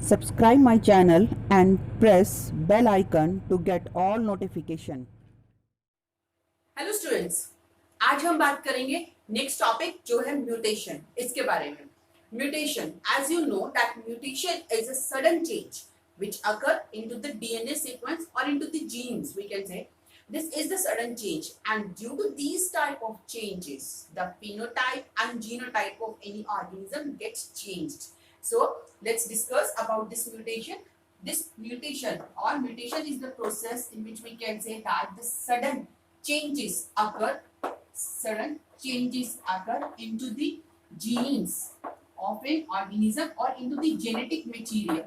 Subscribe my channel and press bell icon to get all notification. Hello students, आज हम बात करेंगे next topic जो है म्यूटेशन, इसके बारे में। Mutation, as you know that mutation is a sudden change which occur into the DNA sequence or into the genes, we can say. This is the sudden change, and due to these type of changes, the phenotype and genotype of any organism gets changed. So let's discuss about this mutation. This mutation or mutation is the process in which we can say that the changes occur sudden changes occur into the genes of an organism or into the genetic material,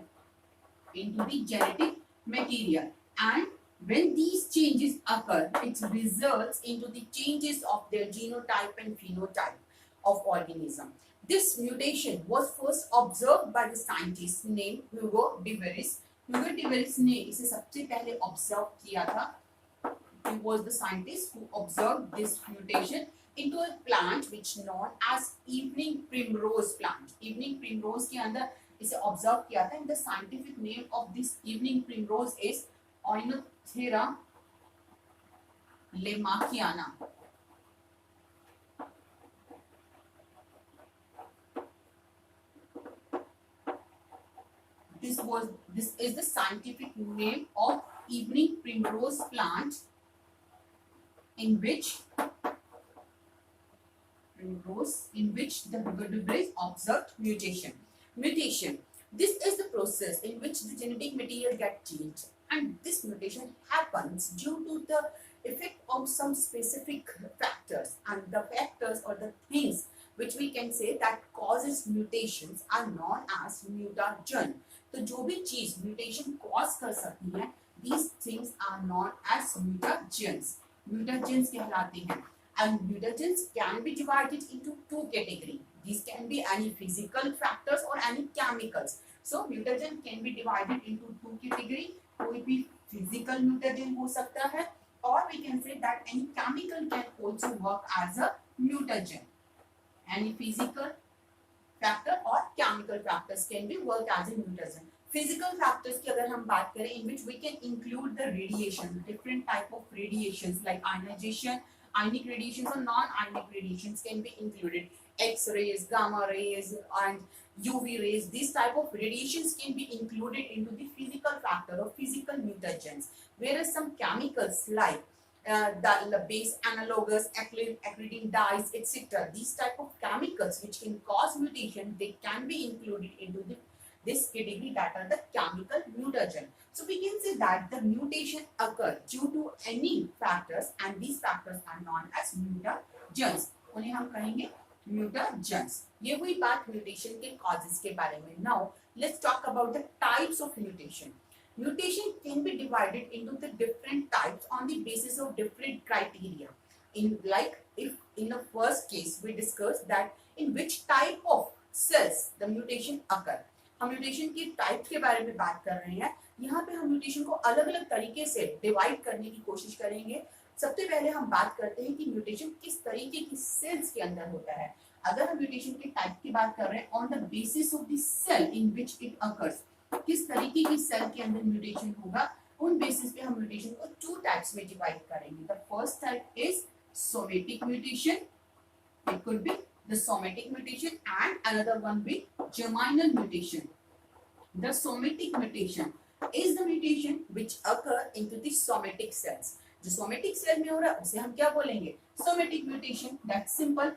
and when these changes occur, it results into the changes of their genotype and phenotype of organism. This mutation was first observed by the scientist named Hugo de Veris. Hugo de Veris ने इसे सबसे पहले observe किया था. He was the scientist who observed this mutation into a plant which known as evening primrose plant. Evening primrose के अंदर इसे observe किया था. And the scientific name of this evening primrose is Oenothera lemachiana. This is the scientific name of evening primrose plant in which the Hugo de Vries observed mutation. Mutation. This is the process in which the genetic material gets changed, and this mutation happens due to the effect of some specific factors, and the factors or the things which we can say that causes mutations are known as mutagen. तो जो भी चीज mutation cause कर सकती है, these things are known as mutagens. Mutagens कहलाते हैं, and mutagens can be divided into two categories. These can be any physical factors or any chemicals. So mutagen can be divided into two categories. कोई भी physical mutagen हो सकता है, or we can say that any chemical can also work as a mutagen. Any physical factor or chemical factors can be work as a mutagen. Physical factors की अगर हम बात करें, in which we can include the radiation, different type of radiations like ionization, ionic radiations or non-ionic radiations can be included. X-rays, gamma rays, and UV rays. These type of radiations can be included into the physical factor or physical mutagens. Whereas some chemicals like the base analogous, acridine dyes, etc. These type of chemicals which can cause mutation, they can be included into this category that are the chemical mutagen. So we can say that the mutation occur due to any factors, and these factors are known as mutagens. उन्हें हम कहेंगे mutagens. ये हुई बात mutation के causes के बारे में. Now let's talk about the types of mutation. Mutation can be divided into the different types on the basis of different criteria. If in the first case we discussed that in which type of cells the mutation occur. हम mutation की type के बारे में बात कर रहे हैं. यहाँ पे हम म्यूटेशन को अलग अलग तरीके से डिवाइड करने की कोशिश करेंगे. सबसे पहले हम बात करते हैं कि म्यूटेशन किस तरीके की सेल्स के अंदर होता है. अगर हम म्यूटेशन की टाइप की बात कर रहे हैं on the basis of the cell in which it occurs, किस तरीके की सेल के अंदर म्यूटेशन होगा, उन बेसिस पे हम म्यूटेशन को टू टाइप्स में डिवाइड करेंगे. The first type is somatic mutation. It could be the somatic mutation, and another one be germinal mutation. The somatic mutation is the mutation which occur into the somatic cells. जो somatic cell में हो रहा है उसे हम क्या बोलेंगे? Somatic mutation. That's simple.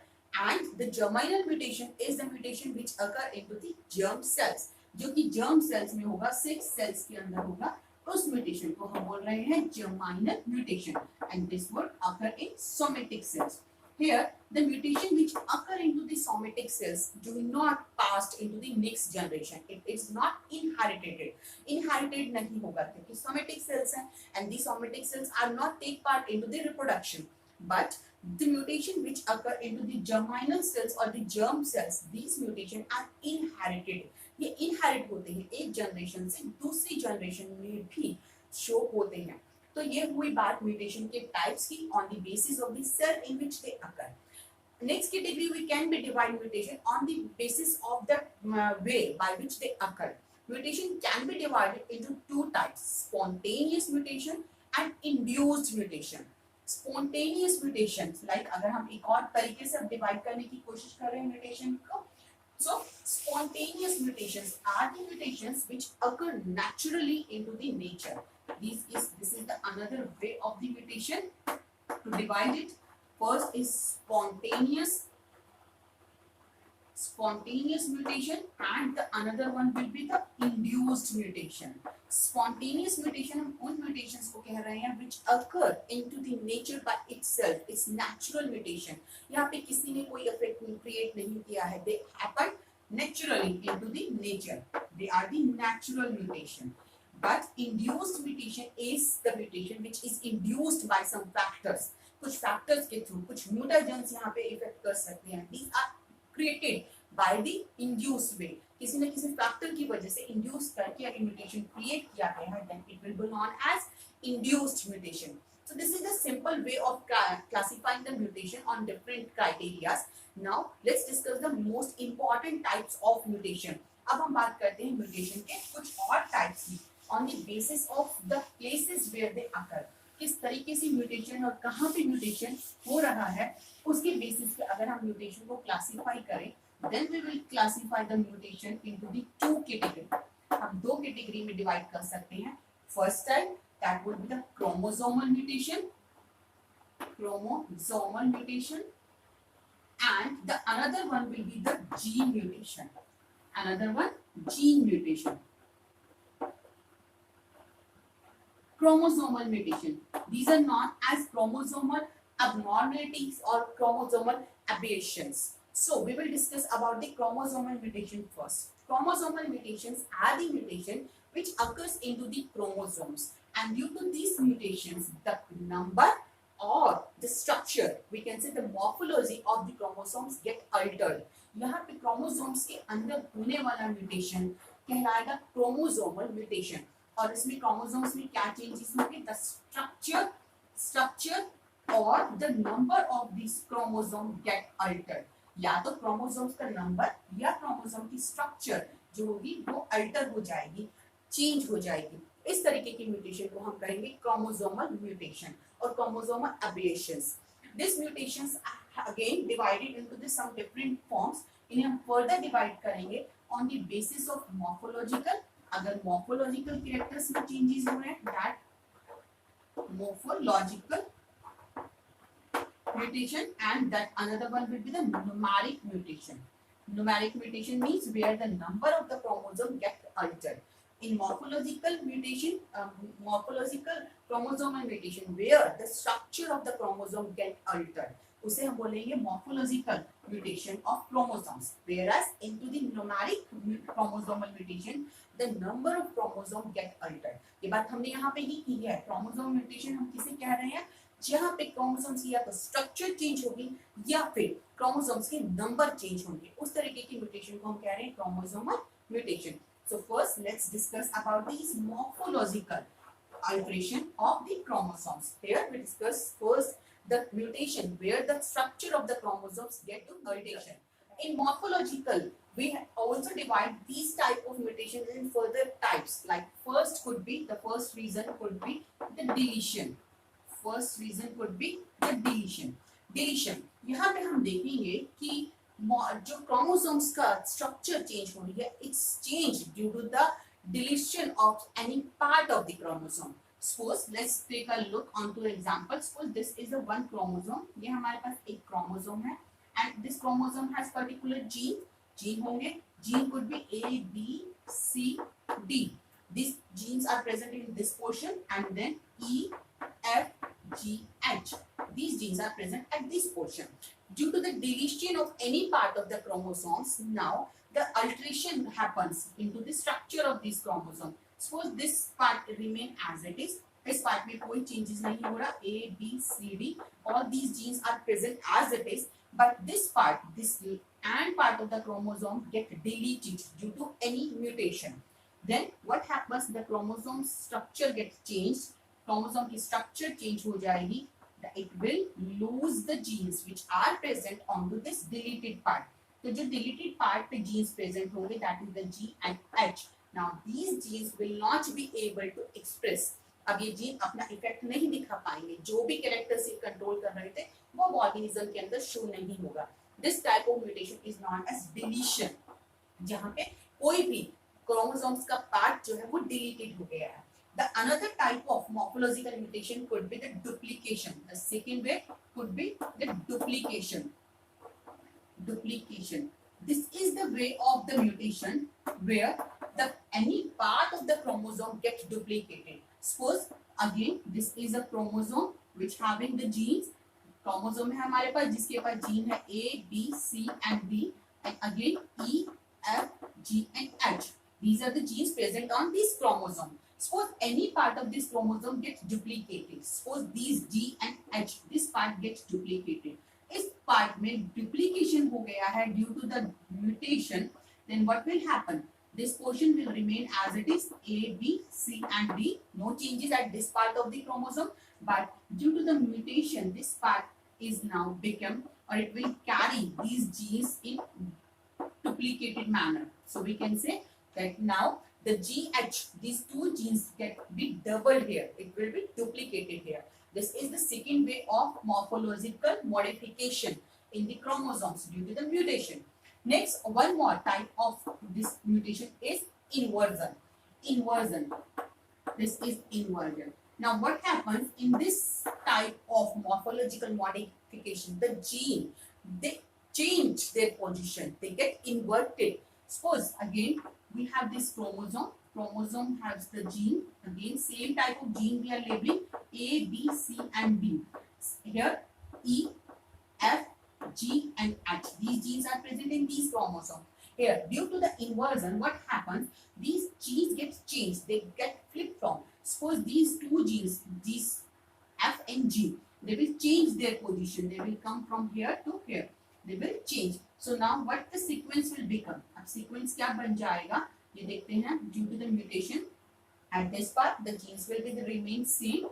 And the germinal mutation is the mutation which occur into the germ cells. जो कि germ cells में होगा, 6 cells के अंदर होगा, उस mutation को हम बोल रहे हैं germinal mutation, and this would occur in somatic cells. Here, the mutation which occur into the somatic cells do not pass into the next generation. It is not inherited. Inherited नहीं होगा क्योंकि somatic cells हैं, and the somatic cells are not take part into the reproduction. But the mutation which occur into the germinal cells or the germ cells, these mutation are inherited. ये inherit होते हैं, एक generation से दूसरी generation में भी show होते हैं. तो ये हुई बात म्यूटेशन के टाइप्स की on the basis of the cell in which they occur. Next category, we can be divide mutation on the basis of the way by which they occur. Mutation can be divided into two types: spontaneous mutation and induced mutation. Spontaneous mutations, like अगर हम एक और तरीके से divide करने की कोशिश कर रहे हैं म्यूटेशन को, so spontaneous mutations are the mutations which occur naturally into the nature. This is the another way of the mutation to divide it. First is spontaneous mutation, and the another one will be the induced mutation. Spontaneous mutation हम उन mutations को कह रहे हैं which occur into the nature by itself. It's natural mutation. यहाँ पे किसी ने कोई effect create नहीं किया है. They happen naturally into the nature. They are the natural mutation. But induced mutation is the mutation which is induced by some factors. कुछ factors के थ्रू कुछ म्यूटाजेंस यहाँ पे इफेक्ट कर सकते हैं. These are created by the induced way. किसी न किसी फैक्टर की वजह से इंड्यूस करके अगर म्यूटेशन क्रिएट किया गया है, then it will be known as induced mutation. So this is the simple way of classifying the mutation on different criteria. Now let's discuss the most important types of mutation. अब हम बात करते हैं mutation के कुछ और types की on the basis of the places where they occur. किस तरीके से म्यूटेशन और कहाँ पे म्यूटेशन हो रहा है उसके बेसिस पे अगर हम म्यूटेशन को क्लासिफाई करें, then we will classify the mutation into the two category. हम दो कैटेगरी में डिवाइड कर सकते हैं. First type, that would be the chromosomal mutation, and the another one will be the gene mutation. Gene mutation. Chromosomal mutation. These are known as chromosomal abnormalities or chromosomal aberrations. So we will discuss about the chromosomal mutation first. Chromosomal mutations are the mutation which occurs into the chromosomes, and due to these mutations, the number or the structure, we can say the morphology of the chromosomes get altered. यहाँ पे chromosomes के अंदर होने वाला mutation कहलाएगा chromosomal mutation. और इसमें chromosomes में क्या चेंजेस होंगे? द स्ट्रक्चर और the number of this chromosome get altered. या तो क्रोमोसोम्स का नंबर या क्रोमोसोम की स्ट्रक्चर जो होगी वो अल्टर हो जाएगी, चेंज हो जाएगी. इस तरीके की म्यूटेशन को हम कहेंगे क्रोमोसोमल म्यूटेशन और chromosomal aberrations. This mutations again divided into the some different forms. इन्हें हम फर्दर डिवाइड करेंगे on the basis of morphological. अगर मॉर्फोलॉजिकल कैरेक्टर्स में चेंजेस हो रहे हैं, that morphological mutation, and that another one will be the numeric mutation. Numeric mutation means where the number of the chromosome get altered. In morphological mutation, morphological chromosomal mutation, where the structure of the chromosome get altered, उसे हम बोलेंगे morphological mutation of chromosomes. Whereas into the numeric chromosomal mutation, the number of chromosome get altered. ये बात हमने यहाँ पे ही की है. chromosome mutation हम किसे कह रहे हैं? जहाँ पे क्रोमोसोम्स की या तो स्ट्रक्चर चेंज होगी या फिर क्रोमोसोम्स के नंबर चेंज होंगे, उस तरीके की म्यूटेशन को हम कह रहे हैं chromosomal mutation. So first let's discuss about this morphological alteration of the chromosomes. Here we discuss first the mutation where the structure of the chromosomes get to alteration. In morphological, we also divide these type of mutations in further types. Like first could be, the first reason could be the deletion. First reason could be the deletion. Deletion, यहाँ पे हम देखेंगे कि जो chromosomes का structure change हो रही है, it's changed due to the deletion of any part of the chromosome. Suppose let's take a look onto an example. Suppose this is the one chromosome. ये हमारे पास एक chromosome है, and this chromosome has particular gene. Gene होंगे. Gene could be A, B, C, D. These genes are present in this portion, and then E, F, G, H. These genes are present at this portion. Due to the deletion of any part of the chromosomes, now the alteration happens into the structure of this chromosome. Suppose this part remain as it is. इस part में कोई changes नहीं हो रहा. A, B, C, D. All these genes are present as it is. But this part, this and part of the chromosome get deleted due to any mutation. Then what happens? The chromosome structure gets changed. Chromosome की structure change हो जाएगी it will lose the genes which are present onto this deleted part. तो जो deleted part पे genes present होंगे, that is the G and H. Now these genes will not be able to express. अब ये gene अपना effect नहीं दिखा पाएंगे, जो भी कैरेक्टर से कंट्रोल कर रहे थे वो ऑर्गेनिज्म के अंदर शो नहीं होगा. This type of mutation is known as deletion, जहाँ पे कोई भी क्रोमोसोम्स का पार्ट जो है वो डिलीटेड हो गया है. The another type of morphological mutation could be the duplication. The second way could be the duplication. Duplication. This is the way of the mutation where the any part of the chromosome gets duplicated. Suppose again this is a chromosome which having the genes. Chromosome है हमारे पास जिसके पास gene है A, B, C and D, and again E, F, G and H. These are the genes present on this chromosome. Suppose any part of this chromosome gets duplicated. Suppose these G and H, this part gets duplicated. इस part में duplication हो गया है due to the mutation. Then what will happen? This portion will remain as it is, A, B, C and D. No changes at this part of the chromosome. But due to the mutation, this part is now become, or it will carry these genes in duplicated manner. So we can say that now the GH, these two genes get be doubled here. It will be duplicated here. This is the second way of morphological modification in the chromosomes due to the mutation. Next, one more type of this mutation is inversion. Inversion. This is inversion. Now, what happens in this type of morphological modification? The gene, they change their position. They get inverted. Suppose again we have this chromosome. Chromosome has the gene. Again, same type of gene we are labeling A, B, C and D. Here E, F, G and H. These genes are present in these chromosomes. Here, due to the inversion, what happens? These genes get changed. They get flip-flopped. Suppose these two genes, these F and G, they will change their position. They will come from here to here. They will change. So now what the sequence will become? अब sequence क्या बन जाएगा? ये देखते हैं. Due to the mutation, at this part the genes will be the remain same.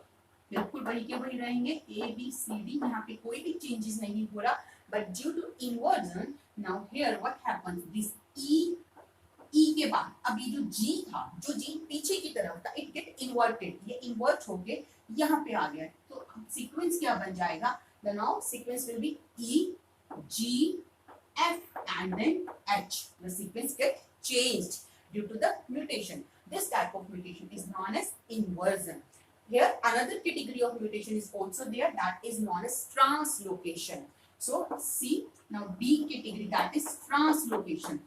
बिल्कुल वही के वही रहेंगे. A, B, C, D. यहाँ पे कोई भी changes नहीं हो रहा. But due to inversion, now here what happens? This E के बाद अब ये जो G था, जो G पीछे की तरफ था, it get inverted. ये invert होके यहाँ पे आ गया. तो sequence क्या बन जाएगा? The now sequence will be E, G, F and then H. The sequence gets changed due to the mutation. This type of mutation is known as inversion. Here another category of mutation is also there, that is known as translocation. So see now D category, that is translocation.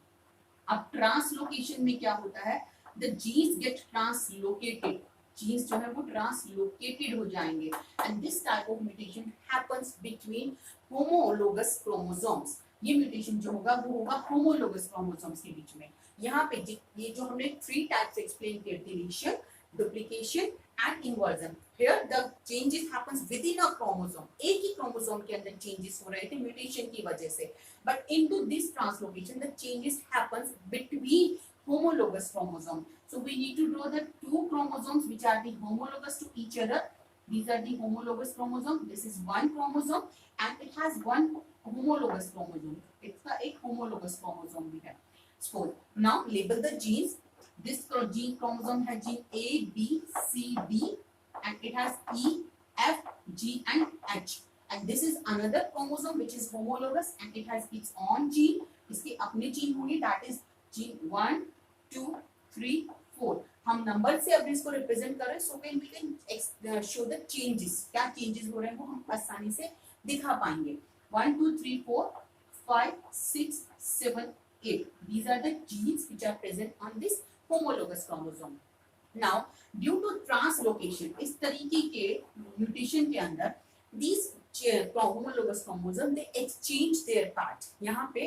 अब translocation में क्या होता है? The genes get translocated. Genes जो है वो translocated हो जाएंगे. And this type of mutation happens between homologous chromosomes. ये म्यूटेशन जो होगा वो होगा homologous chromosomes के बीच में. यहाँ पे ये जो हमने 3 types explain किए, deletion, duplication and inversion. Here the changes happens within a chromosome. एक ही chromosome के अंदर changes हो रहे थे mutation की वजह से. But into this translocation, the changes happens between homologous chromosomes. So we need to draw the 2 chromosomes which are the homologous to each other. These are the homologous chromosome. This is one chromosome and it has one homologous chromosome. इसका एक homologous chromosome भी है. Suppose now label the genes. This gene chromosome has gene A, B, C, D, and it has E, F, G, and H. And this is another chromosome which is homologous and it has its own gene. इसके अपने gene होंगे, that is gene 1, 2, 3, 4. हम number से अब इसको represent कर रहे हैं, so we can show the changes. क्या changes हो रहे हैं वो हम आसानी से दिखा पाएंगे. 1, 2, 3, 4, 5, 6, 7, 8. These are the genes which are present on this homologous chromosome. Now, due to translocation, इस तरीके के mutation के अंदर these homologous chromosome they exchange their parts. यहाँ पे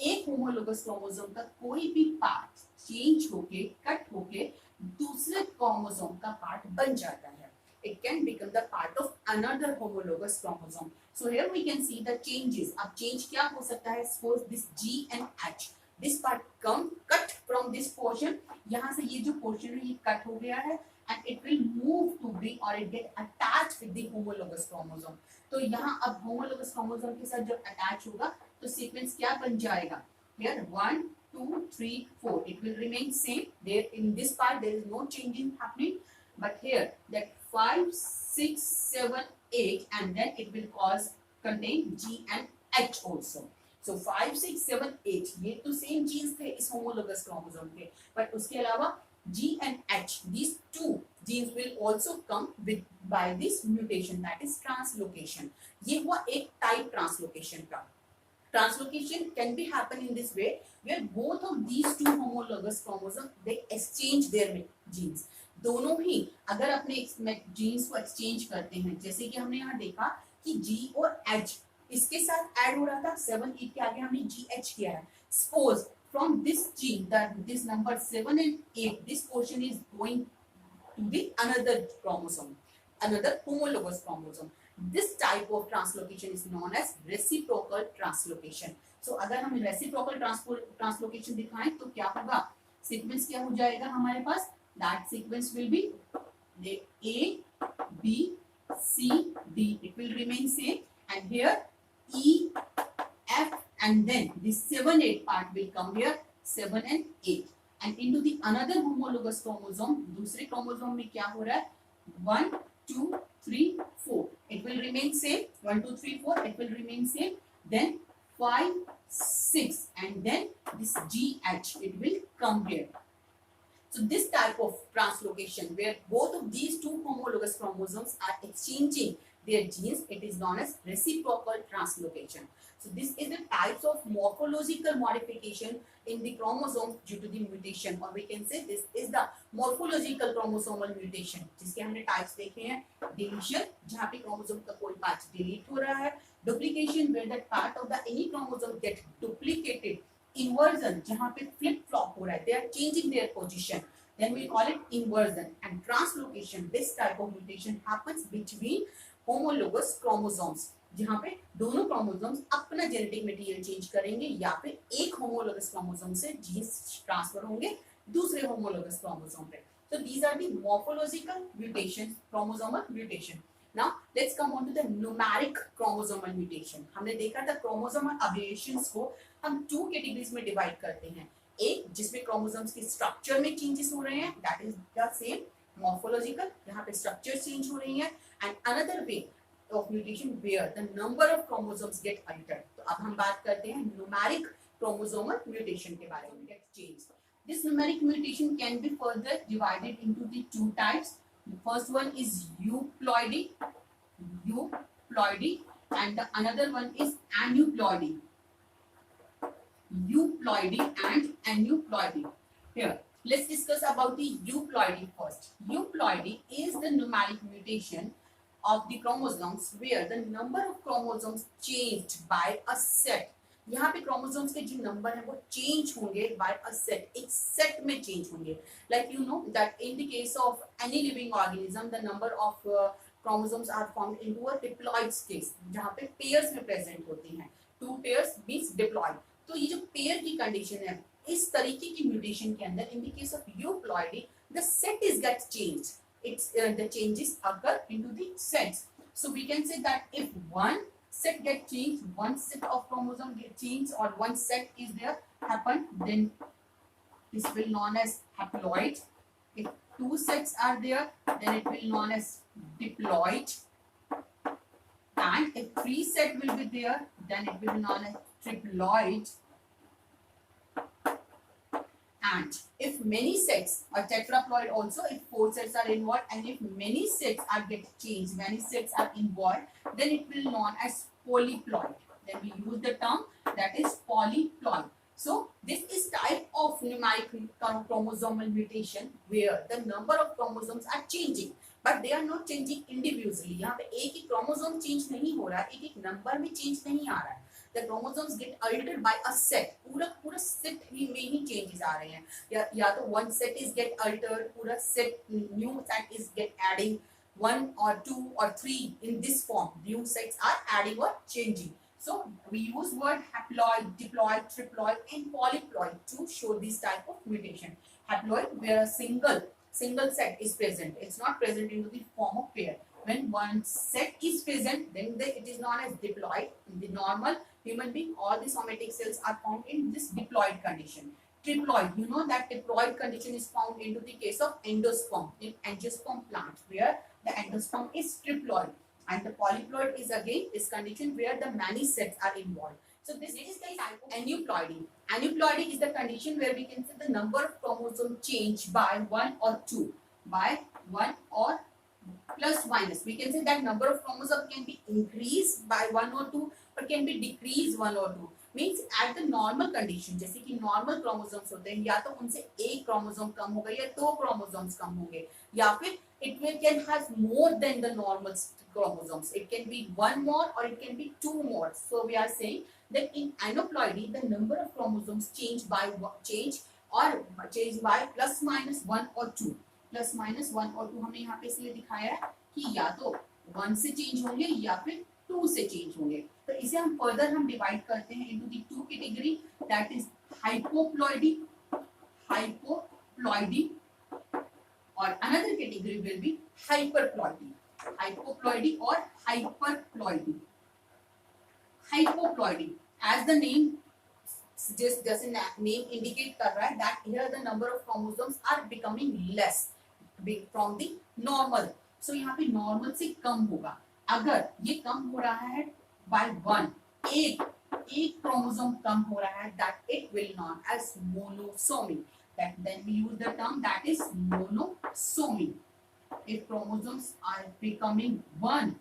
एक homologous chromosome का कोई भी part change होके cut होके दूसरे chromosome का part बन जाता है. It can become the part of another homologous chromosome. So here we can see the changes. अब change क्या हो सकता है? Suppose this G and H. This part come cut from this portion. यहाँ से ये जो portion है ये cut हो गया है and it will move to the or it get attached with the homologous chromosome. तो यहाँ अब homologous chromosome के साथ जब attach होगा तो sequence क्या बन जाएगा? Here 1 2 3 4 it will remain same. There in this part there is no changing happening, but here that 5 6 7 8 and then it will cause contain G and H also. So 5 6 7 8 ये तो सेम जीन्स थे इस homologous chromosome के, but उसके अलावा G and H these two genes will also come with by this mutation, that is translocation. ये हुआ एक type translocation का. Translocation can be happen in this way where both of these two homologous chromosomes they exchange their genes. दोनों ही अगर अपने genes को exchange करते हैं, जैसे कि हमने यहाँ देखा कि G और H इसके साथ ऐड हो रहा था 7 8 के आगे हमने GH किया है. Suppose from this gene that this number 7 and 8 this portion is going to the another chromosome, another homologous chromosome. This type of translocation is known as reciprocal translocation. So अगर हम reciprocal translocation दिखाएं तो क्या होगा? Sequence क्या हो जाएगा हमारे पास? That sequence will be A, B, C, D. It will remain same. And here E, F, and then this 7 8 part will come here 7 and 8. And into the another homologous chromosome, दूसरे chromosome में क्या हो रहा है? 1 2 3 4. It will remain same. 1 2 3 4. It will remain same. Then 5 6 and then this GH it will come here. So this type of translocation where both of these two homologous chromosomes are exchanging their genes, it is known as reciprocal translocation. So this is the types of morphological modification in the chromosome due to the mutation, or we can say this is the morphological chromosomal mutation. जिसके हमने types देखे हैं. Deletion जहाँ पे chromosome का कोई part delete हो रहा है. Duplication where that part of the any chromosome get duplicated. Inversion जहाँ पे flip flop हो रहा है, they are changing their position, then we call it inversion. And translocation, this type of mutation happens between homologous chromosomes जहाँ पे दोनों chromosomes अपना genetic material change करेंगे या फिर एक homologous chromosome से genes transfer होंगे दूसरे homologous chromosome पे. So these are the morphological mutations, chromosomal mutation. Now let's come on to the numeric chromosomal mutation. हमने देखा था chromosomal aberrations को हम 2 categories में divide करते हैं. एक जिसमें chromosomes के structure में changes हो रहे हैं, that is the same morphological, यहाँ पे structure change हो रही है, and another way of mutation where the number of chromosomes get altered. तो अब हम बात करते हैं numeric chromosomal mutation के बारे में. Get changed. This numeric mutation can be further divided into the two types. The first one is euploidy, and the another one is aneuploidy. Euploidy and aneuploidy. Here, let's discuss about the euploidy first. Euploidy is the numeric mutation of the chromosomes where the number of chromosomes changed by a set. यहाँ पे chromosomes के जो number है वो change होंगे by a set, एक set में change होंगे. Like you know that in the case of any living organism, the number of chromosomes are formed into a diploid case, जहाँ पे pairs में present होती हैं. 2 pairs means diploid. तो ये जो pair की condition है, इस तरीके की mutation के अंदर, in the case of euploidy, the set is get changed. It's the changes occur into the sets. So we can say that if one set get changed, one set of chromosome get changed, or one set is there happen, then this will known as haploid. If 2 sets are there, then it will known as diploid. And if 3 set will be there, then it will be known as triploid. And if many sets or tetraploid also, if 4 sets are involved, and if many sets are get changed, many sets are involved, then it will known as polyploid. Then we use the term that is polyploid. So this is type of numeric chromosomal mutation where the number of chromosomes are changing, but they are not changing individually. यहाँ पे एक ही chromosome change नहीं हो रहा है, एक एक number में change नहीं आ रहा है. The chromosomes get altered by a set. पूरा set ही में ही changes आ रहे हैं. या तो one set is get altered, पूरा set new set is get adding 1 or 2 or 3 in this form. New sets are adding or changing. So we use word haploid, diploid, triploid, and polyploid to show this type of mutation. Haploid where a single single set is present. It's not present into the form of pair. When one set is present, then it is known as diploid. In the normal human being, all the somatic cells are found in this diploid condition. Triploid, you know that diploid condition is found into the case of endosperm, in angiosperm plant, where the endosperm is triploid. And the polyploid is again this condition where the many sets are involved. So this is the type of aneuploidy. Aneuploidy is the condition where we can say the number of chromosomes change by 1 or 2, by 1 or plus minus. We can say that number of chromosomes can be increased by 1 or 2 or can be decreased 1 or 2. Means at the normal condition, जैसे कि normal chromosomes होते हैं, या तो उनसे एक chromosome कम होगा या दो क्रोमोसोम्स कम होंगे, या फिर it will can has more than the normal chromosomes. It can be one more or it can be two more. So we are saying that in aneuploidy the number of chromosomes change by plus minus 1 or 2. Plus minus 1 और 2 हमने यहाँ पे इसलिए दिखाया है कि या तो 1 से चेंज होंगे या फिर 2 से चेंज होंगे. तो इसे हम फर्दर हम डिवाइड करते हैं into the two category, that is hypoploidy और another category will be hyperploidy. Hypoploidy और hyperploidy. Hypoploidy as the name जैसे नेम इंडिकेट कर रहा है that here the number of chromosomes are becoming less from the normal. So यहाँ पे normal से कम होगा. अगर ये कम हो रहा है बाय 1, एक क्रोमोसोम कम हो रहा है, that it will known as monosomy. That then we use the term that is monosomy. If chromosomes are becoming one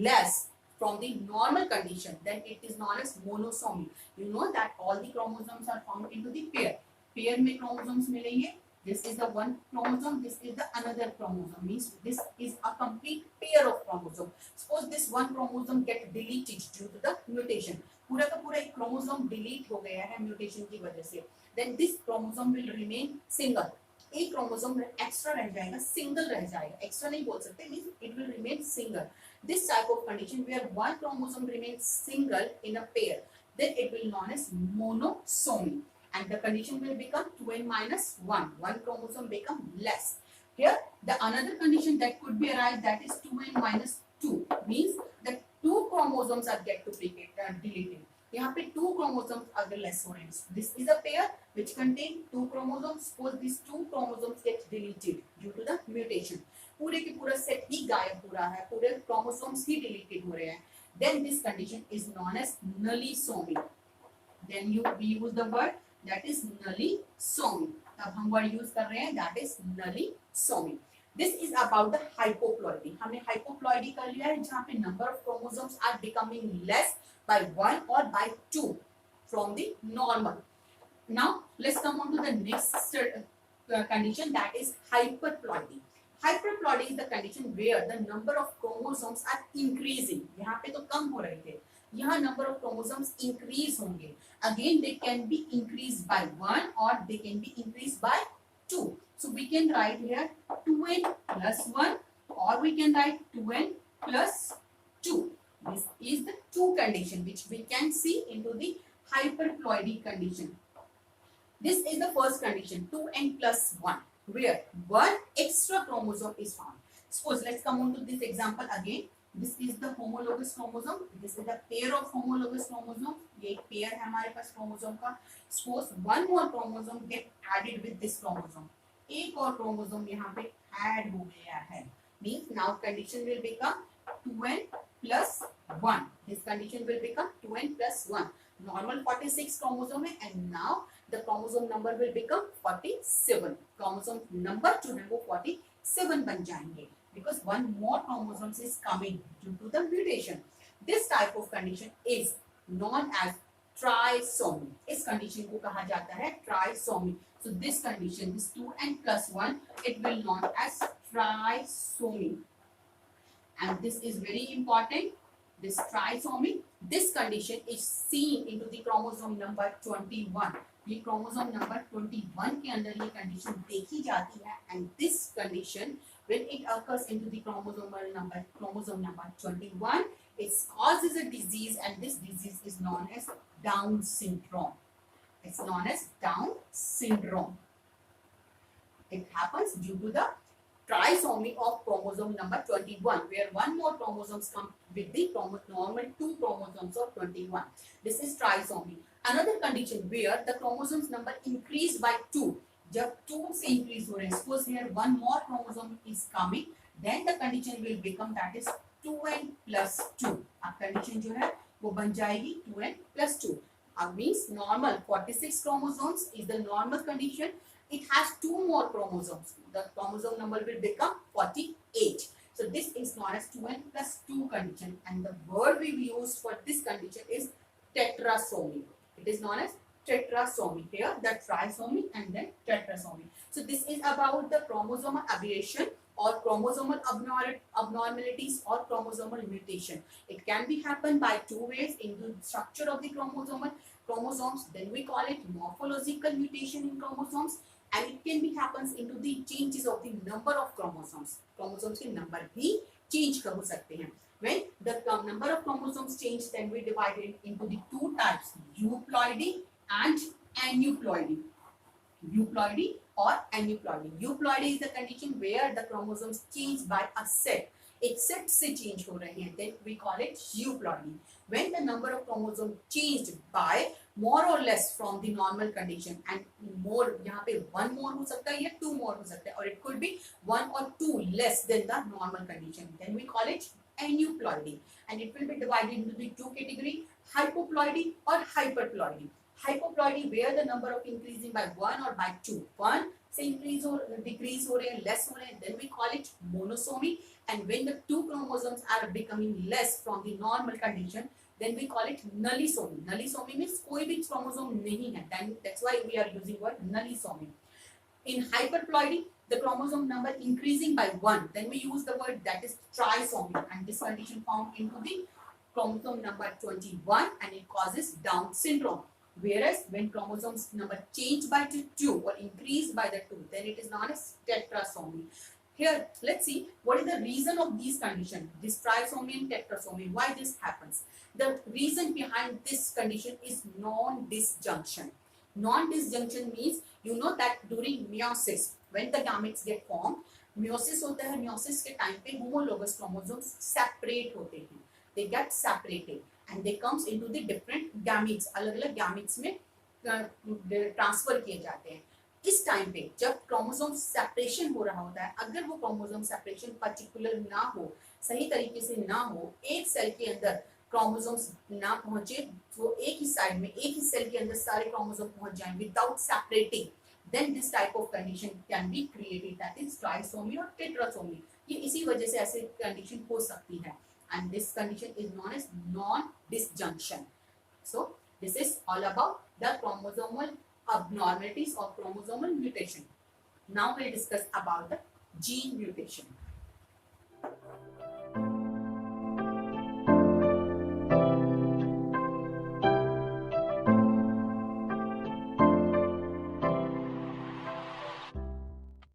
less from the normal condition, then it is known as monosomy. You know that all the chromosomes are found into the pair. Pair में chromosomes मिलेंगे. This is the one chromosome. This is the another chromosome. Means this is a complete pair of chromosome. Suppose this one chromosome get deleted due to the mutation. पूरा का पूरा एक chromosome delete हो गया है mutation की वजह से. Then this chromosome will remain single. एक chromosome extra रह जाएगा, single रह जाएगा. Extra नहीं बोल सकते, means it will remain single. This type of condition where one chromosome remains single in a pair, then it will known as monosomy, and the condition will become 2n minus 1. One chromosome become less. Here the another condition that could be arise, that is 2n minus 2, means that two chromosomes are get deleted. यहाँ पे 2 chromosomes अगर less हो रहे हैं. This is a pair which contain 2 chromosomes. Suppose these 2 chromosomes get deleted due to the mutation. पूरे के पूरा set ही गायब हो रहा है, पूरे chromosomes ही deleted हो रहे हैं. Then this condition is known as nullisomy. Then we use the word that is nullisomy. अब हम word use कर रहे हैं that is nullisomy. This is about the hypoploidy. हमने hypoploidy कर लिया है जहाँ पे number of chromosomes are becoming less by 1 or by 2 from the normal. Now let's come on to the next condition, that is hyperploidy. Hyperploidy is the condition where the number of chromosomes are increasing. यहाँ पे तो कम हो रहे थे, यहाँ number of chromosomes increase होंगे. Again they can be increased by 1 or they can be increased by 2. So we can write here 2n plus 1 or we can write 2n plus 2. This is the two condition which we can see into the hyperploidy condition. This is the first condition, 2n plus 1, where one extra chromosome is found. Suppose let's come on to this example again. This is the homologous chromosome. This is the pair of homologous chromosome. ये एक pair है हमारे पास chromosome का. Suppose one more chromosome get added with this chromosome. एक और chromosome यहाँ पे add हो गया है. Means now condition will become 2n plus 1. This condition will become 2n plus 1. Normal 46 chromosome है and now the chromosome number will become 47. Chromosome number जो है वो 47 बन जाएंगे because one more chromosome is coming due to the mutation. This type of condition is known as trisomy. इस condition को कहा जाता है trisomy. So this condition, this 2n plus 1, it will known as trisomy. And this is very important. This trisomy, this condition is seen into the chromosome number 21. ये chromosome number 21 के अंदर ये condition देखी जाती है and this condition when it occurs into the chromosome number 21, it causes a disease and this disease is known as Down syndrome. It's known as Down syndrome. It happens due to the trisomy of chromosome number 21, where one more chromosomes come with the normal two chromosomes of 21. This is trisomy. Another condition where the chromosomes number increase by 2. जब 2 से increase हो रहे हैं, suppose here one more chromosome is coming, then the condition will become that is 2n plus 2. अब condition जो है वो बन जाएगी 2n plus 2. Means normal 46 chromosomes is the normal condition. It has 2 more chromosomes. The chromosome number will become 48. So this is known as 2n plus 2 condition, and the word we use for this condition is tetrasomy. It is known as tetrasomy. Here the trisomy and then tetrasomy. So this is about the chromosomal aberration or chromosomal abnormalities or chromosomal mutation. It can be happen by 2 ways in the structure of the chromosomes. Then we call it morphological mutation in chromosomes, and it can be happens into the changes of the number of chromosomes. Chromosomes के number भी change हो सकते हैं. When the number of chromosomes change, then we divide it into the 2 types: euploidy and aneuploidy. Euploidy or aneuploidy. Euploidy is the condition where the chromosomes change by a set. एक set से change हो रहे हैं, then we call it euploidy. When the number of chromosomes changed by more or less from the normal condition, and more यहाँ पे 1 more हो सकता है या 2 more हो सकता है, or it could be 1 or 2 less than the normal condition, then we call it aneuploidy, and it will be divided into the 2 categories: hypoploidy or hyperploidy. Hypoploidy where the number of increasing by 1 or by 2. 1 से increase or decrease हो रहे हैं, less हो रहे हैं, then we call it monosomy. And when the 2 chromosomes are becoming less from the normal condition, then we call it nullisomy. Nullisomy means कोई भी chromosome नहीं है, then that's why we are using word nullisomy. In hyperploidy, the chromosome number increasing by 1, then we use the word that is trisomy, and this condition found into the chromosome number 21, and it causes Down syndrome. Whereas when chromosomes number change by 2 or increase by the 2, then it is known as tetrasomy. Here, let's see what is the reason of these conditions, this trisomy and tetrasomy, why this happens. The reason behind this condition is non-disjunction. Non-disjunction means, you know that during meiosis, when the gametes get formed, meiosis होता है, meiosis के time पे homologous chromosomes separate होते हैं, they get separated and they comes into the different gametes, अलग-अलग gametes में transfer किए जाते हैं. इस टाइम पे जब क्रोमोसोम सेपरेशन हो रहा होता है, अगर वो क्रोमोसोम सेपरेशन पर्टिकुलर ना हो, सही तरीके से ना हो, एक सेल के अंदर क्रोमोसोम्स ना पहुंचे, तो एक ही साइड में एक ही सेल के अंदर सारे क्रोमोसोम पहुंच जाएं without separating, then this type of condition can be created, that is trisomy or tetrasomy. ये इसी वजह से ऐसे कंडीशन हो सकती है, and this condition is known as non-disjunction. So this is all about the chromosomal abnormalities or chromosomal mutation. Now we'll discuss about the gene mutation.